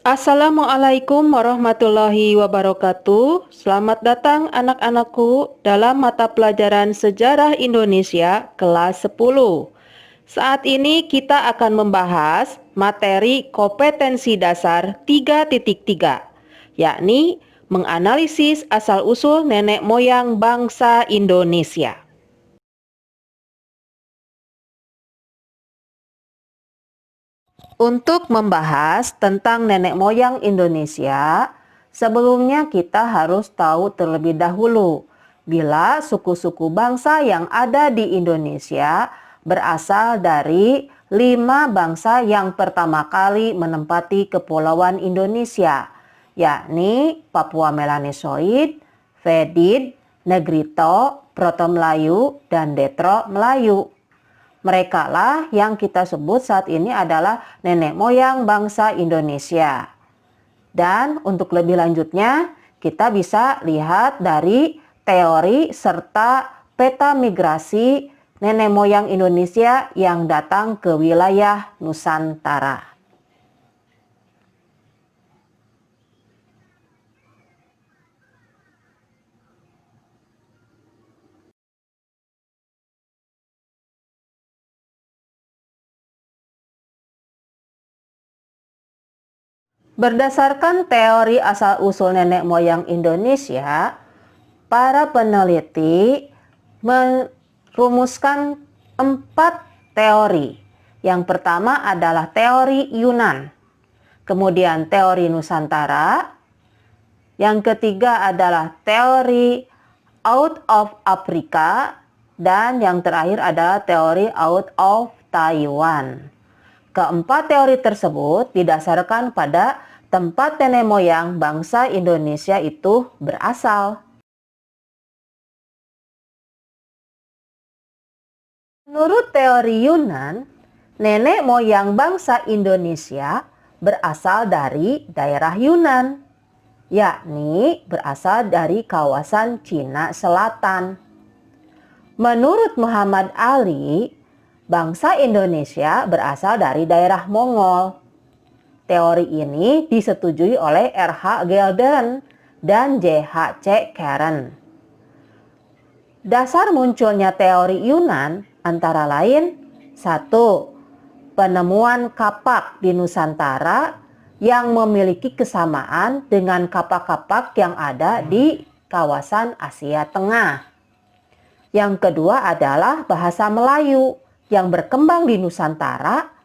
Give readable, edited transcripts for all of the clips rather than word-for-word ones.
Assalamualaikum warahmatullahi wabarakatuh. Selamat datang anak-anakku dalam mata pelajaran Sejarah Indonesia kelas 10. Saat ini kita akan membahas materi kompetensi dasar 3.3, yakni menganalisis asal-usul nenek moyang bangsa Indonesia. Untuk membahas tentang nenek moyang Indonesia, sebelumnya kita harus tahu terlebih dahulu bila suku-suku bangsa yang ada di Indonesia berasal dari 5 bangsa yang pertama kali menempati kepulauan Indonesia, yakni Papua Melanesoid, Vedid, Negrito, Proto Melayu, dan Detro Melayu. Mereka lah yang kita sebut saat ini adalah nenek moyang bangsa Indonesia. Dan untuk lebih lanjutnya, kita bisa lihat dari teori serta peta migrasi nenek moyang Indonesia yang datang ke wilayah Nusantara. Berdasarkan teori asal-usul nenek moyang Indonesia, para peneliti merumuskan 4 teori. Yang pertama adalah teori Yunan, kemudian teori Nusantara, yang ketiga adalah teori out of Africa, dan yang terakhir adalah teori out of Taiwan. Keempat teori tersebut didasarkan pada tempat nenek moyang bangsa Indonesia itu berasal. Menurut teori Yunan, nenek moyang bangsa Indonesia berasal dari daerah Yunan, yakni berasal dari kawasan Cina Selatan. Menurut Muhammad Ali, bangsa Indonesia berasal dari daerah Mongol. Teori ini disetujui oleh R.H. Gelden dan J.H.C. Karen. Dasar munculnya teori Yunan antara lain: 1. Penemuan kapak di Nusantara yang memiliki kesamaan dengan kapak-kapak yang ada di kawasan Asia Tengah. Yang kedua adalah bahasa Melayu yang berkembang di Nusantara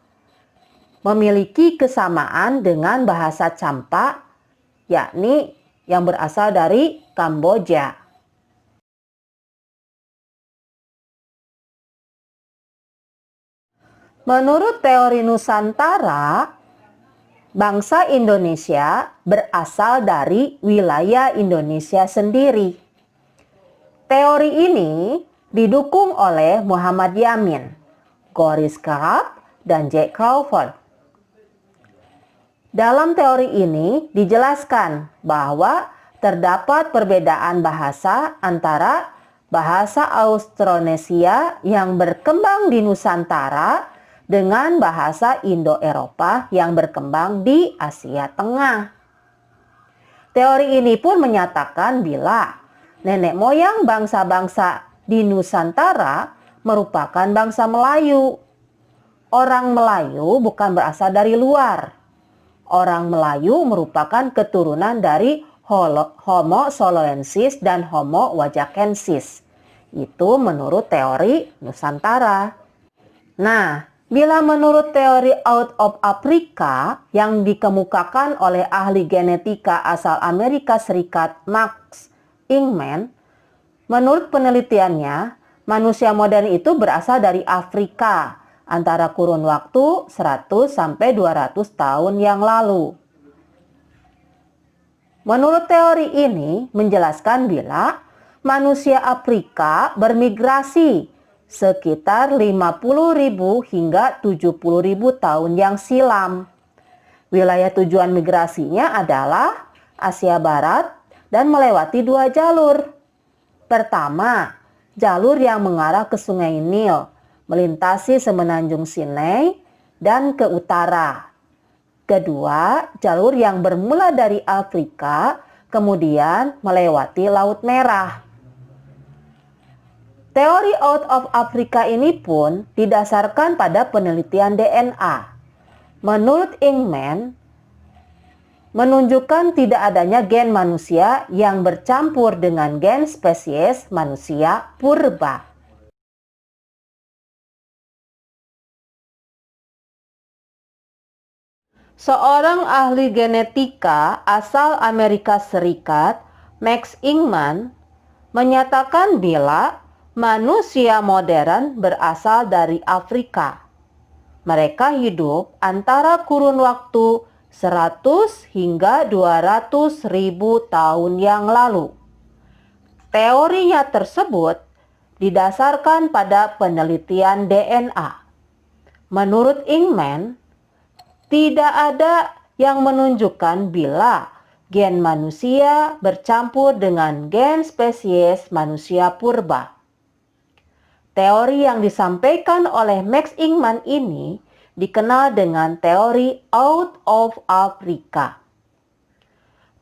memiliki kesamaan dengan bahasa Champa, yakni yang berasal dari Kamboja. Menurut teori Nusantara, bangsa Indonesia berasal dari wilayah Indonesia sendiri. Teori ini didukung oleh Muhammad Yamin, Goris Karab, dan Jack Crawford. Dalam teori ini dijelaskan bahwa terdapat perbedaan bahasa antara bahasa Austronesia yang berkembang di Nusantara dengan bahasa Indo-Eropa yang berkembang di Asia Tengah. Teori ini pun menyatakan bila nenek moyang bangsa-bangsa di Nusantara merupakan bangsa Melayu. Orang Melayu bukan berasal dari luar. Orang Melayu merupakan keturunan dari Homo soloensis dan Homo wajakensis. Itu menurut teori Nusantara. Nah, bila menurut teori out of Africa yang dikemukakan oleh ahli genetika asal Amerika Serikat Max Ingman, menurut penelitiannya, manusia modern itu berasal dari Afrika antara kurun waktu 100 sampai 200 tahun yang lalu. Menurut teori ini menjelaskan bila manusia Afrika bermigrasi sekitar 50.000 hingga 70.000 tahun yang silam. Wilayah tujuan migrasinya adalah Asia Barat dan melewati 2 jalur. Pertama, jalur yang mengarah ke Sungai Nil, melintasi semenanjung Sinai dan ke utara. Kedua, jalur yang bermula dari Afrika, kemudian melewati Laut Merah. Teori out of Africa ini pun didasarkan pada penelitian DNA. Menurut Ingman, menunjukkan tidak adanya gen manusia yang bercampur dengan gen spesies manusia purba. Seorang ahli genetika asal Amerika Serikat, Max Ingman, menyatakan bila manusia modern berasal dari Afrika. Mereka hidup antara kurun waktu 100 hingga 200 ribu tahun yang lalu. Teorinya tersebut didasarkan pada penelitian DNA. Menurut Ingman, tidak ada yang menunjukkan bila gen manusia bercampur dengan gen spesies manusia purba. Teori yang disampaikan oleh Max Ingman ini dikenal dengan teori out of Africa.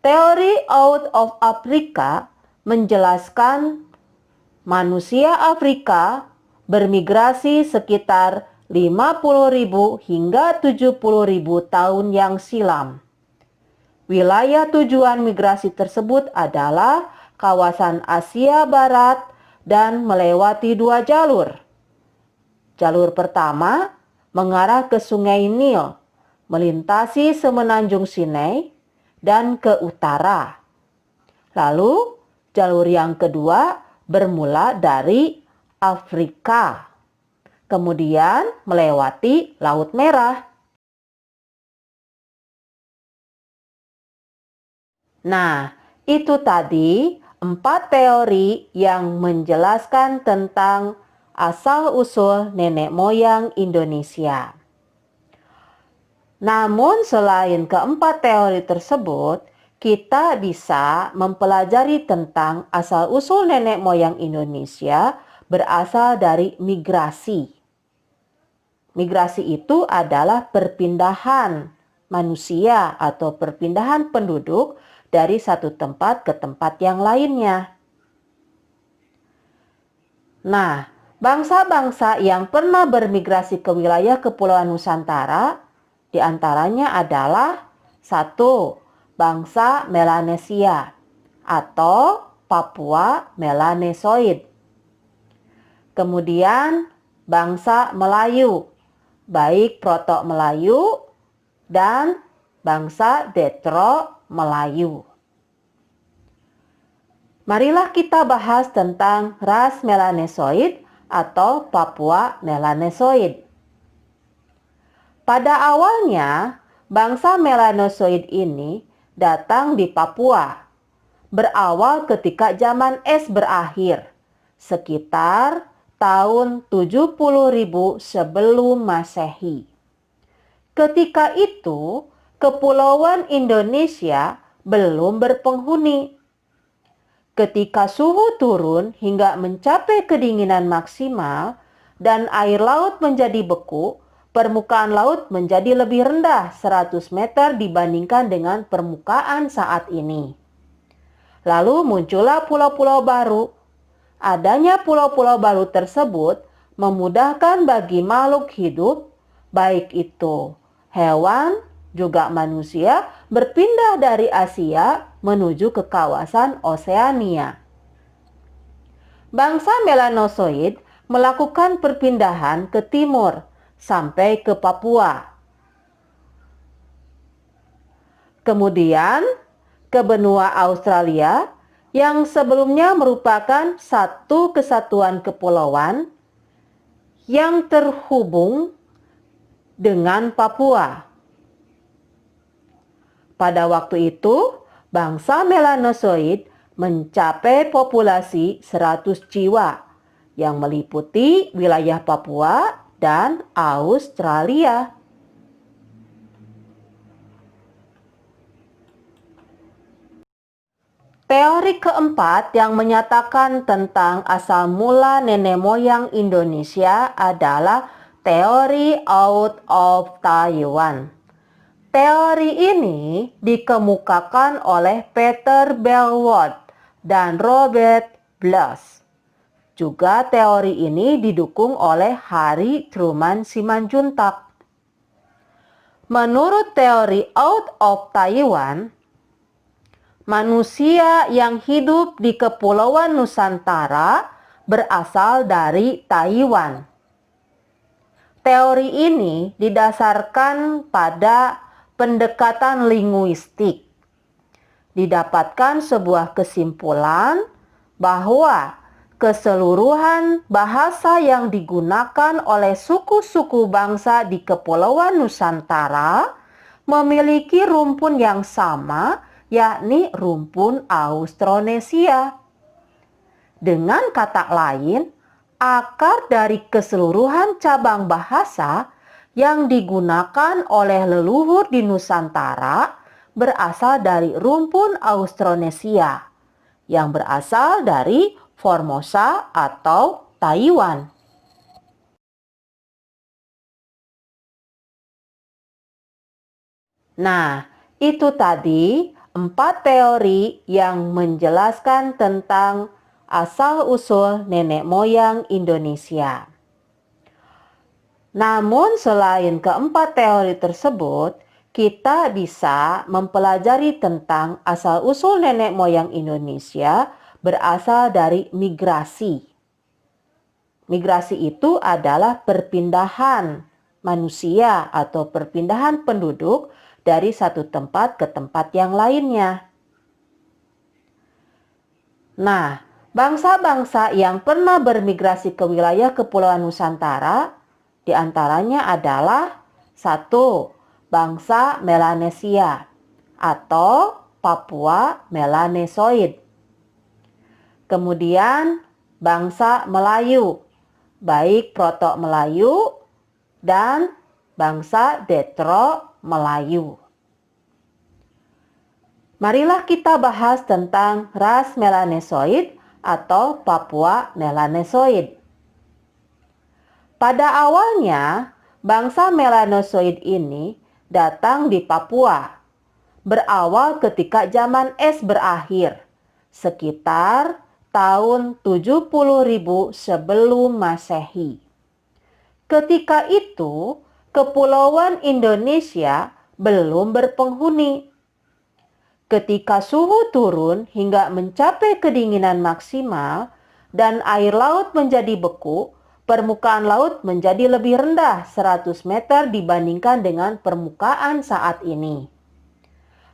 Teori out of Africa menjelaskan manusia Afrika bermigrasi sekitar 50.000 hingga 70.000 tahun yang silam. Wilayah tujuan migrasi tersebut adalah kawasan Asia Barat dan melewati dua jalur. Jalur pertama mengarah ke Sungai Nil, melintasi semenanjung Sinai dan ke utara. Lalu jalur yang kedua bermula dari Afrika, kemudian melewati Laut Merah. Nah, itu tadi 4 teori yang menjelaskan tentang asal-usul nenek moyang Indonesia. Namun selain keempat teori tersebut, kita bisa mempelajari tentang asal-usul nenek moyang Indonesia berasal dari migrasi. Migrasi itu adalah perpindahan manusia atau perpindahan penduduk dari satu tempat ke tempat yang lainnya. Nah, bangsa-bangsa yang pernah bermigrasi ke wilayah Kepulauan Nusantara diantaranya adalah 1. Bangsa Melanesia atau Papua Melanesoid. Kemudian bangsa Melayu, baik Proto Melayu dan bangsa Detro Melayu. Marilah kita bahas tentang ras Melanesoid atau Papua Melanesoid. Pada awalnya, bangsa Melanesoid ini datang di Papua, berawal ketika zaman es berakhir, sekitar tahun 70.000 sebelum Masehi. Ketika itu, Kepulauan Indonesia belum berpenghuni. Ketika suhu turun hingga mencapai kedinginan maksimal dan air laut menjadi beku, permukaan laut menjadi lebih rendah 100 meter dibandingkan dengan permukaan saat ini. Lalu muncullah pulau-pulau baru. Adanya pulau-pulau baru tersebut memudahkan bagi makhluk hidup, baik itu hewan juga manusia, berpindah dari Asia menuju ke kawasan Oseania. Bangsa Melanosoid melakukan perpindahan ke timur sampai ke Papua. Kemudian ke benua Australia yang sebelumnya merupakan satu kesatuan kepulauan yang terhubung dengan Papua. Pada waktu itu, bangsa Melanosoid mencapai populasi 100 jiwa yang meliputi wilayah Papua dan Australia. Teori keempat yang menyatakan tentang asal mula nenek moyang Indonesia adalah teori out of Taiwan. Teori ini dikemukakan oleh Peter Bellwood dan Robert Bloch. Juga teori ini didukung oleh Harry Truman Simanjuntak. Menurut teori Out of Taiwan, manusia yang hidup di Kepulauan Nusantara berasal dari Taiwan. Teori ini didasarkan pada pendekatan linguistik. Didapatkan sebuah kesimpulan bahwa keseluruhan bahasa yang digunakan oleh suku-suku bangsa di Kepulauan Nusantara memiliki rumpun yang sama, yakni rumpun Austronesia. Dengan kata lain, akar dari keseluruhan cabang bahasa yang digunakan oleh leluhur di Nusantara berasal dari rumpun Austronesia yang berasal dari Formosa atau Taiwan. Nah, itu tadi 4 teori yang menjelaskan tentang asal-usul nenek moyang Indonesia. Namun selain keempat teori tersebut, kita bisa mempelajari tentang asal-usul nenek moyang Indonesia berasal dari migrasi. Migrasi itu adalah perpindahan manusia atau perpindahan penduduk dari satu tempat ke tempat yang lainnya. Nah, bangsa-bangsa yang pernah bermigrasi ke wilayah Kepulauan Nusantara diantaranya adalah 1. Bangsa Melanesia atau Papua Melanesoid. Kemudian bangsa Melayu, baik Proto Melayu dan bangsa Detro Melayu. Marilah kita bahas tentang ras Melanesoid atau Papua Melanesoid. Pada awalnya, bangsa Melanesoid ini datang di Papua. Berawal ketika zaman es berakhir, sekitar tahun 70.000 sebelum Masehi. Ketika itu, Kepulauan Indonesia belum berpenghuni. Ketika suhu turun hingga mencapai kedinginan maksimal dan air laut menjadi beku, permukaan laut menjadi lebih rendah 100 meter dibandingkan dengan permukaan saat ini.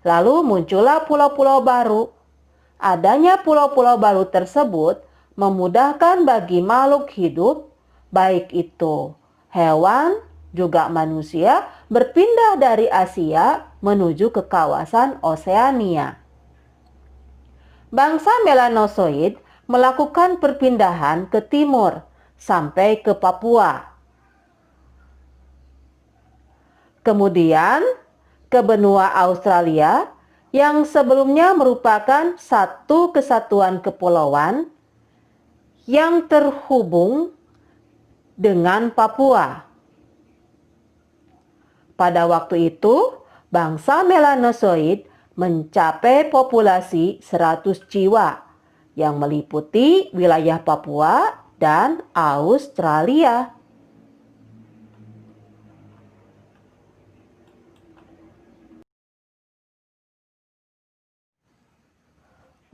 Lalu muncullah pulau-pulau baru. Adanya pulau-pulau baru tersebut memudahkan bagi makhluk hidup, baik itu hewan juga manusia, berpindah dari Asia menuju ke kawasan Oseania. Bangsa Melanosoid melakukan perpindahan ke timur sampai ke Papua. Kemudian ke benua Australia yang sebelumnya merupakan satu kesatuan kepulauan yang terhubung dengan Papua. Pada waktu itu, bangsa Melanosoid mencapai populasi 100 jiwa yang meliputi wilayah Papua dan Australia.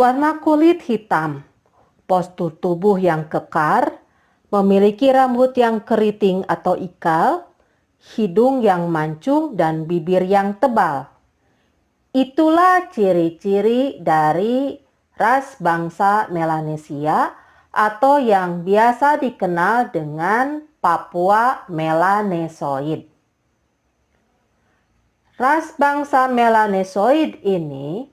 Warna kulit hitam, postur tubuh yang kekar, memiliki rambut yang keriting atau ikal, hidung yang mancung dan bibir yang tebal. Itulah ciri-ciri dari ras bangsa Melanesia atau yang biasa dikenal dengan Papua Melanesoid. Ras bangsa Melanesoid ini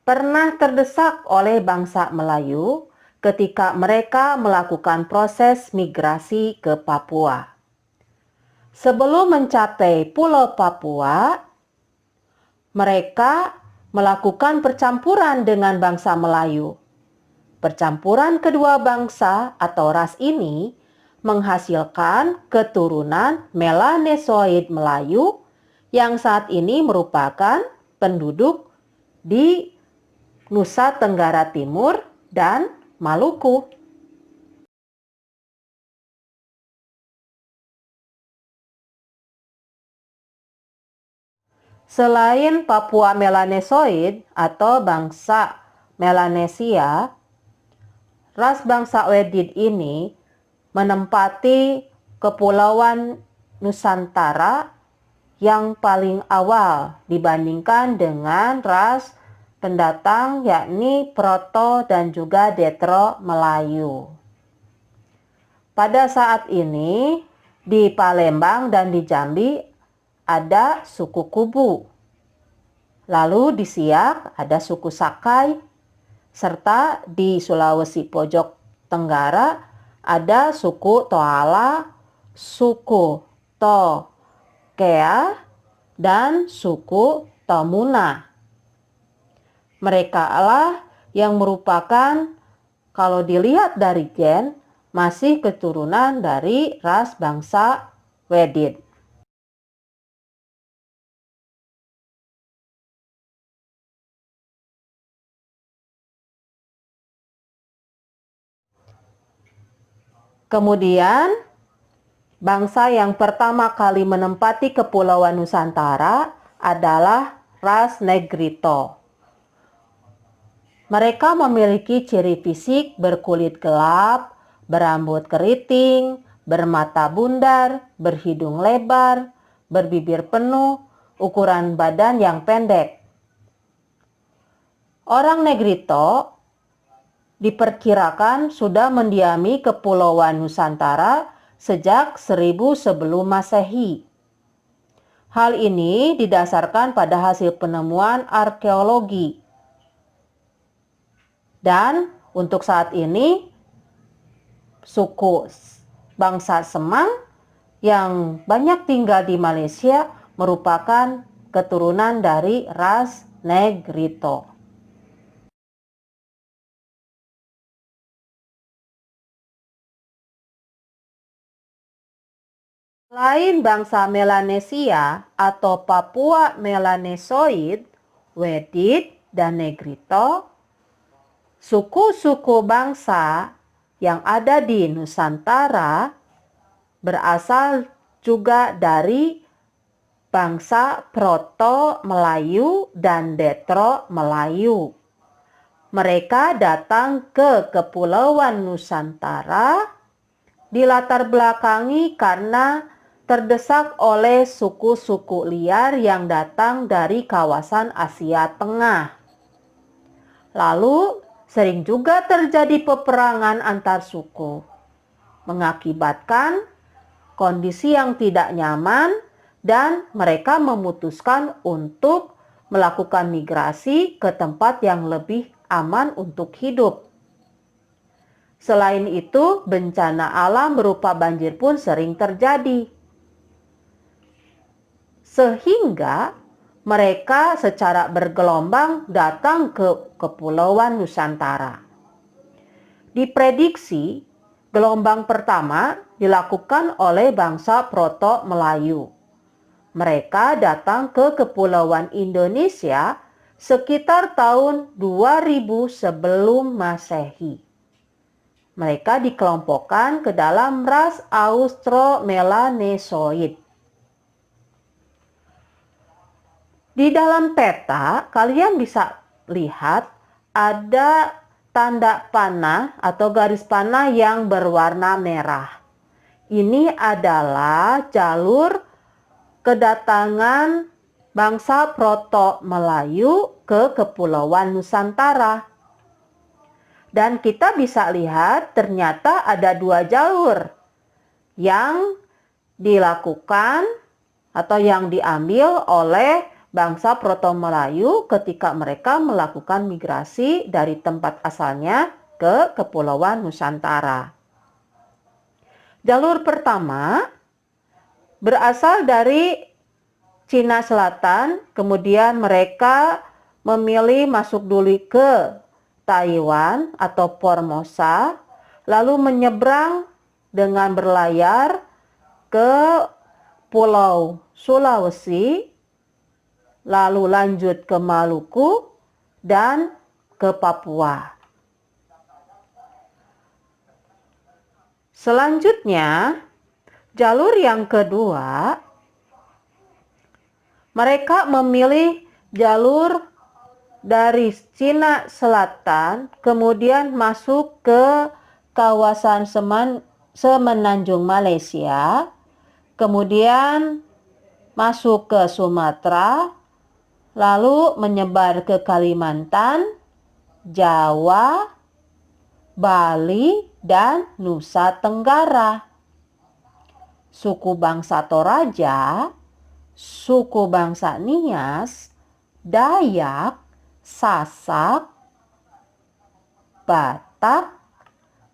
pernah terdesak oleh bangsa Melayu ketika mereka melakukan proses migrasi ke Papua. Sebelum mencapai Pulau Papua, mereka melakukan percampuran dengan bangsa Melayu. Percampuran kedua bangsa atau ras ini menghasilkan keturunan Melanesoid Melayu yang saat ini merupakan penduduk di Nusa Tenggara Timur dan Maluku. Selain Papua Melanesoid atau bangsa Melanesia, ras bangsa Wedid ini menempati kepulauan Nusantara yang paling awal dibandingkan dengan ras pendatang yakni Proto dan juga Detro Melayu. Pada saat ini di Palembang dan di Jambi ada suku Kubu. Lalu di Siak ada suku Sakai, serta di Sulawesi Pojok Tenggara ada suku Toala, suku Tokea, dan suku Tomuna. Mereka lah yang merupakan, kalau dilihat dari gen, masih keturunan dari ras bangsa Wedid. Kemudian, bangsa yang pertama kali menempati kepulauan Nusantara adalah ras Negrito. Mereka memiliki ciri fisik berkulit gelap, berambut keriting, bermata bundar, berhidung lebar, berbibir penuh, ukuran badan yang pendek. Orang Negrito diperkirakan sudah mendiami kepulauan Nusantara sejak 1000 sebelum Masehi. Hal ini didasarkan pada hasil penemuan arkeologi. Dan untuk saat ini, suku bangsa Semang yang banyak tinggal di Malaysia merupakan keturunan dari ras Negrito. Selain bangsa Melanesia atau Papua Melanesoid, Wedid, dan Negrito, suku-suku bangsa yang ada di Nusantara berasal juga dari bangsa Proto Melayu dan Detro Melayu. Mereka datang ke Kepulauan Nusantara dilatar belakangi karena terdesak oleh suku-suku liar yang datang dari kawasan Asia Tengah. Lalu sering juga terjadi peperangan antar suku, mengakibatkan kondisi yang tidak nyaman dan mereka memutuskan untuk melakukan migrasi ke tempat yang lebih aman untuk hidup. Selain itu, bencana alam berupa banjir pun sering terjadi. Sehingga mereka secara bergelombang datang ke Kepulauan Nusantara. Diprediksi, gelombang pertama dilakukan oleh bangsa Proto Melayu. Mereka datang ke Kepulauan Indonesia sekitar tahun 2000 sebelum Masehi. Mereka dikelompokkan ke dalam ras Austromelanesoid. Di dalam peta, kalian bisa lihat ada tanda panah atau garis panah yang berwarna merah. Ini adalah jalur kedatangan bangsa Proto Melayu ke Kepulauan Nusantara. Dan kita bisa lihat ternyata ada 2 jalur yang dilakukan atau yang diambil oleh bangsa Proto Melayu ketika mereka melakukan migrasi dari tempat asalnya ke Kepulauan Nusantara. Jalur pertama berasal dari Cina Selatan, kemudian mereka memilih masuk dulu ke Taiwan atau Formosa, lalu menyeberang dengan berlayar ke Pulau Sulawesi, lalu lanjut ke Maluku, dan ke Papua. Selanjutnya, jalur yang kedua, mereka memilih jalur dari Cina Selatan, kemudian masuk ke kawasan Semenanjung Malaysia, kemudian masuk ke Sumatera, lalu menyebar ke Kalimantan, Jawa, Bali, dan Nusa Tenggara. Suku bangsa Toraja, suku bangsa Nias, Dayak, Sasak, Batak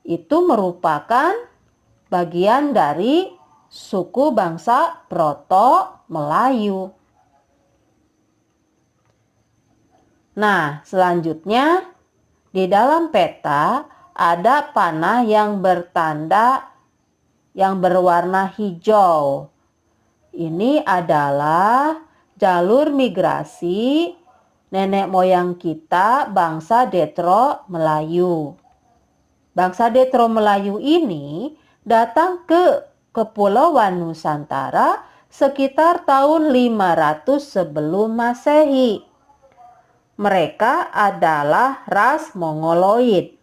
itu merupakan bagian dari suku bangsa Proto Melayu. Nah, selanjutnya di dalam peta ada panah yang berwarna hijau. Ini adalah jalur migrasi nenek moyang kita bangsa Detro Melayu. Bangsa Detro Melayu ini datang ke Kepulauan Nusantara sekitar tahun 500 sebelum Masehi. Mereka adalah ras Mongoloid.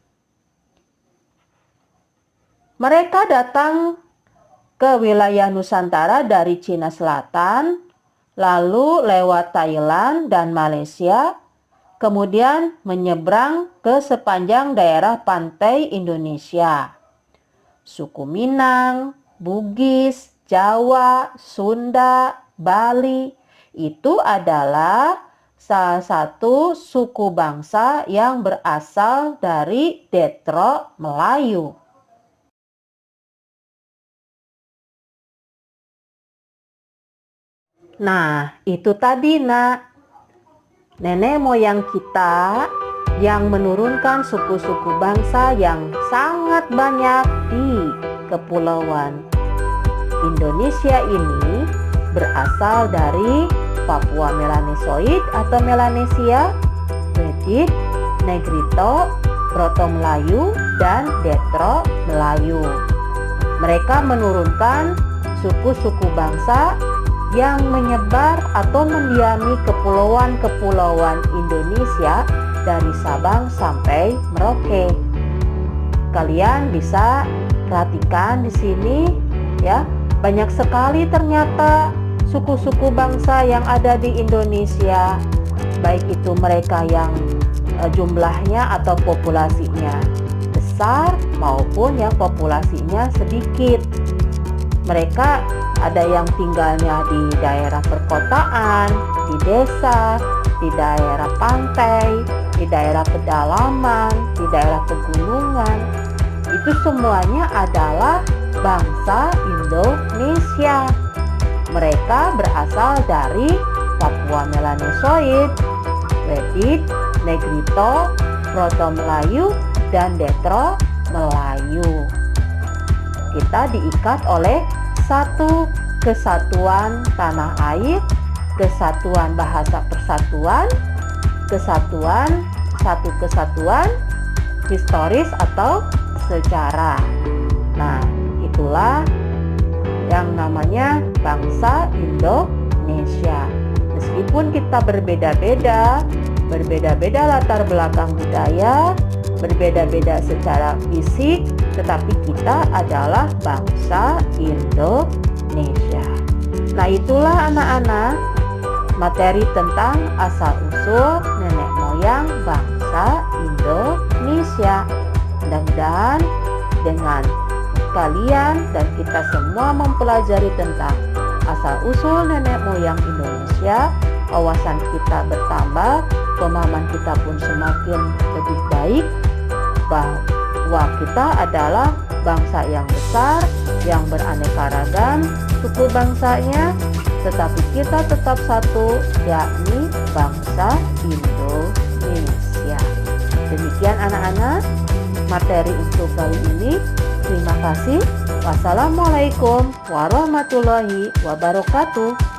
Mereka datang ke wilayah Nusantara dari Cina Selatan, lalu lewat Thailand dan Malaysia, kemudian menyeberang ke sepanjang daerah pantai Indonesia. Suku Minang, Bugis, Jawa, Sunda, Bali itu adalah salah satu suku bangsa yang berasal dari Detro Melayu. Nah, itu tadi nak, nenek moyang kita yang menurunkan suku-suku bangsa yang sangat banyak di Kepulauan Indonesia ini berasal dari Papua Melanesoid atau Melanesia, Reddit, Negrito, Proto Melayu, dan Detro Melayu. Mereka menurunkan suku-suku bangsa yang menyebar atau mendiami kepulauan-kepulauan Indonesia dari Sabang sampai Merauke. Kalian bisa perhatikan di sini ya, banyak sekali ternyata suku-suku bangsa yang ada di Indonesia, baik itu mereka yang jumlahnya atau populasinya besar maupun yang populasinya sedikit. Mereka ada yang tinggalnya di daerah perkotaan, di desa, di daerah pantai, di daerah pedalaman, di daerah pegunungan. Itu semuanya adalah bangsa Indonesia. Mereka berasal dari Papua Melanesoid, Reddit, Negrito, Proto Melayu, dan Detro Melayu. Kita diikat oleh satu kesatuan tanah air, kesatuan bahasa persatuan, satu kesatuan historis atau sejarah. Nah, itulah yang namanya bangsa Indonesia. Meskipun kita berbeda-beda latar belakang budaya, berbeda-beda secara fisik, tetapi kita adalah bangsa Indonesia. Nah, itulah anak-anak materi tentang asal-usul nenek moyang bangsa Indonesia. Mudah-mudahan dengan kalian dan kita semua mempelajari tentang asal-usul nenek moyang Indonesia, wawasan kita bertambah, pemahaman kita pun semakin lebih baik, bahwa kita adalah bangsa yang besar, yang beraneka ragam suku bangsanya, tetapi kita tetap satu, yakni bangsa Indonesia. Demikian anak-anak materi untuk kali ini. Terima kasih. Wassalamualaikum warahmatullahi wabarakatuh.